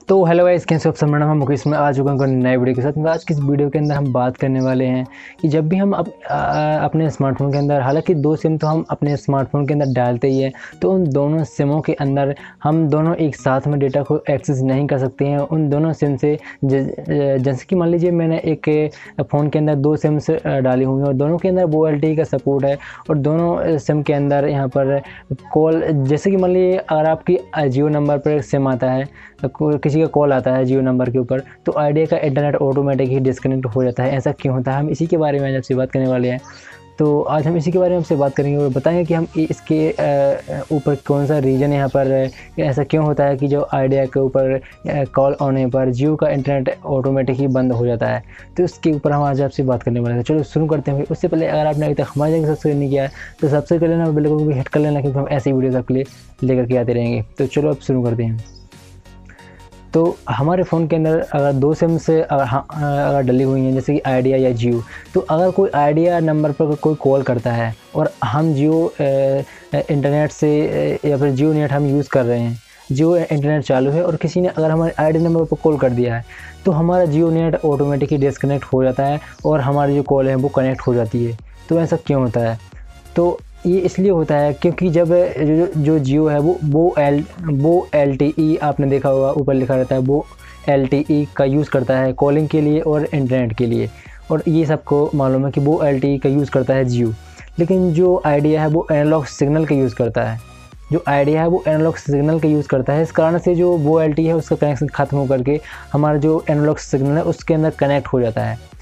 तो hello guys, कैसे हो आप सब। मेरा नाम है मुकेश। मैं आ चुका हूँ नए वीडियो के साथ। मैं आज की इस वीडियो के अंदर हम बात करने वाले हैं कि जब भी हम अपने स्मार्टफ़ोन के अंदर, हालांकि दो सिम तो हम अपने स्मार्टफ़ोन के अंदर डालते ही हैं, तो उन दोनों सिमों के अंदर हम दोनों एक साथ में डेटा को एक्सेस नहीं कर सकते हैं। उन दोनों सिम से जैसे कि मान लीजिए मैंने एक फ़ोन के अंदर दो सिम्स डाली हुई हैं और दोनों के अंदर वो LTE का सपोर्ट है और दोनों सिम के अंदर यहाँ पर कॉल, जैसे कि मान लीजिए अगर आपकी जियो नंबर पर सिम आता है, किसी का कॉल आता है जियो नंबर के ऊपर, तो आइडिया का इंटरनेट ऑटोमेटिक ही डिस्कनेक्ट हो जाता है। ऐसा क्यों होता है, हम इसी के बारे में आज आपसे बात करने वाले हैं। तो आज हम इसी के बारे में आपसे बात करेंगे और बताएंगे कि हम इसके ऊपर कौन सा रीज़न यहाँ पर ऐसा क्यों होता है कि जो आइडिया के ऊपर कॉल आने पर जियो का इंटरनेट ऑटोमेटिक ही बंद हो जाता है। तो इसके ऊपर हम आज आपसे बात करने वाले हैं। चलो शुरू करते हैं। उससे पहले अगर आपने अभी तक हमारे चैनल को सब्सक्राइब नहीं किया है तो सब्सक्राइब कर लेना, बेल आइकन को भी हिट कर लेना, क्योंकि हम ऐसी वीडियोज़ आपके लिए लेकर के आते रहेंगे। तो चलो अब शुरू करते हैं। तो हमारे फ़ोन के अंदर अगर दो सिम से अगर डली हुई हैं, जैसे कि आइडिया या जियो, तो अगर कोई आइडिया नंबर पर कोई कॉल करता है और हम जियो इंटरनेट से या फिर जियो नेट हम यूज़ कर रहे हैं, जियो इंटरनेट चालू है और किसी ने अगर हमारे आइडिया नंबर पर कॉल कर दिया है, तो हमारा जियो नेट ऑटोमेटिकली डिस्कनेक्ट हो जाता है और हमारी जो कॉल है वो कनेक्ट हो जाती है। तो ऐसा क्यों होता है? तो ये इसलिए होता है क्योंकि जब जो जियो है वो LTE, आपने देखा होगा ऊपर लिखा रहता है, वो LTE का यूज़ करता है कॉलिंग के लिए और इंटरनेट के लिए, और ये सबको मालूम है कि वो LTE का यूज़ करता है जियो। लेकिन जो आइडिया है वो एनालॉग सिग्नल का यूज़ करता है। जो आइडिया है वो एनालॉग सिग्नल का यूज़ करता है। इस कारण से जो वो LTE है उसका कनेक्शन ख़त्म होकर के हमारा जो एनालॉग सिग्नल है उसके अंदर कनेक्ट हो जाता है।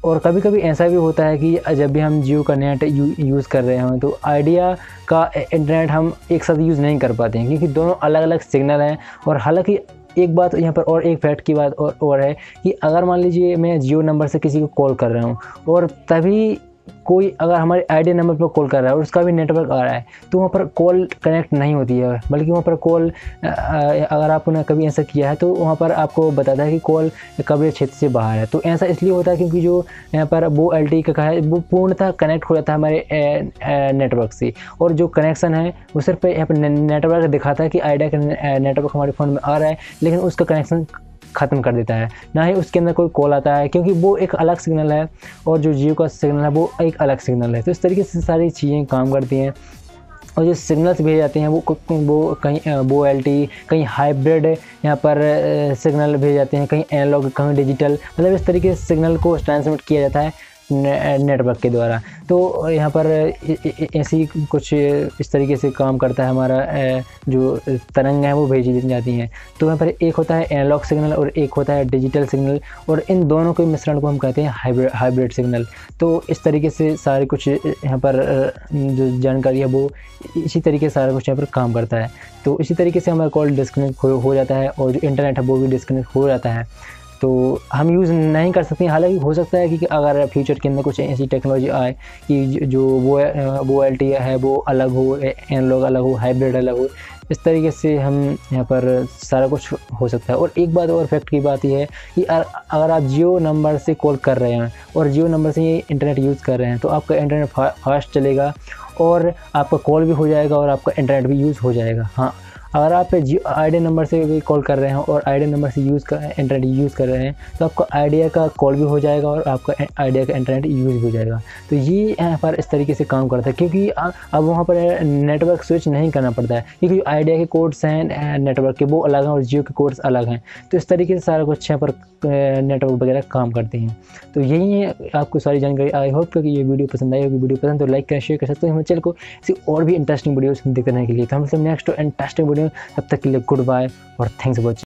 और कभी कभी ऐसा भी होता है कि जब भी हम जियो का नेट यूज़ कर रहे हों, तो आइडिया का इंटरनेट हम एक साथ यूज़ नहीं कर पाते हैं, क्योंकि दोनों अलग अलग सिग्नल हैं। और हालांकि एक बात यहाँ पर और एक फैक्ट की बात और है कि अगर मान लीजिए मैं जियो नंबर से किसी को कॉल कर रहा हूँ और तभी कोई अगर हमारे आइडिया नंबर पर कॉल कर रहा है और उसका भी नेटवर्क आ रहा है, तो वहाँ पर कॉल कनेक्ट नहीं होती है, बल्कि वहाँ पर कॉल अगर आपने कभी ऐसा किया है तो वहाँ पर आपको बताता है कि कॉल कवरेज क्षेत्र से बाहर है। तो ऐसा इसलिए होता है क्योंकि जो यहाँ पर वो LTE का है वो पूर्णतः कनेक्ट हो जाता है हमारे नेटवर्क से, और जो कनेक्शन है वो सिर्फ यहाँ पर नेटवर्क दिखाता है कि आइडिया का नेटवर्क हमारे फ़ोन में आ रहा है, लेकिन उसका कनेक्शन ख़त्म कर देता है, ना ही उसके अंदर कोई कॉल आता है, क्योंकि वो एक अलग सिग्नल है और जो जियो का सिग्नल है वो एक अलग सिग्नल है। तो इस तरीके से सारी चीज़ें काम करती हैं। और जो सिग्नल्स भेजे जाते हैं वो कहीं वो LTE, कहीं हाइब्रिड यहाँ पर सिग्नल भेजे जाते हैं, कहीं एनालॉग, कहीं डिजिटल, मतलब इस तरीके से सिग्नल को ट्रांसमिट किया जाता है नेटवर्क के द्वारा। तो यहाँ पर ऐसी कुछ इस तरीके से काम करता है हमारा जो तरंग है वो भेजी जाती हैं। तो यहाँ पर एक होता है एनालॉग सिग्नल और एक होता है डिजिटल सिग्नल, और इन दोनों के मिश्रण को हम कहते हैं हाइब्रिड सिग्नल। तो इस तरीके से सारे कुछ यहाँ पर जो जानकारी है वो इसी तरीके से सारा कुछ यहाँ पर काम करता है। तो इसी तरीके से हमारा कॉल डिस्कनेक्ट हो जाता है और जो इंटरनेट है वो भी डिस्कनेक्ट हो जाता है। तो हम यूज़ नहीं कर सकते। हालांकि हो सकता है कि अगर फ्यूचर के अंदर कुछ ऐसी टेक्नोलॉजी आए कि जो वो LTE है वो अलग हो, एनालॉग अलग हो, हाइब्रिड अलग हो, इस तरीके से हम यहाँ पर सारा कुछ हो सकता है। और एक बात और फैक्ट की बात यह है कि अगर आप जियो नंबर से कॉल कर रहे हैं और जियो नंबर से ये इंटरनेट यूज़ कर रहे हैं, तो आपका इंटरनेट फास्ट चलेगा और आपका कॉल भी हो जाएगा और आपका इंटरनेट भी यूज़ हो जाएगा। हाँ, अगर आप आइडिया नंबर से भी कॉल कर रहे हैं और आइडिया नंबर से इंटरनेट यूज़ कर रहे हैं, तो आपका आइडिया का कॉल भी हो जाएगा और आपका आइडिया का इंटरनेट यूज़ भी हो जाएगा। तो ये यहाँ पर इस तरीके से काम करता है, क्योंकि अब वहाँ पर नेटवर्क स्विच नहीं करना पड़ता है, क्योंकि आइडिया के कोड्स हैं नेटवर्क के वो अलग हैं और जियो के कोड्स अलग हैं। तो इस तरीके से सारा कुछ यहाँ पर नेटवर्क वगैरह काम करते हैं। तो यही है आपको सारी जानकारी। आई होप कि ये वीडियो पसंद आई होगी। वीडियो पसंद तो लाइक करें, शेयर कर सकते हैं हमारे चैनल को इसी और भी इंटरेस्टिंग वीडियोस देखने के लिए। तो हम सब नेक्स्ट इंटरेस्टिंग वीडियो, तब तक के लिए गुड बाय और थैंक्स फॉर वॉचिंग।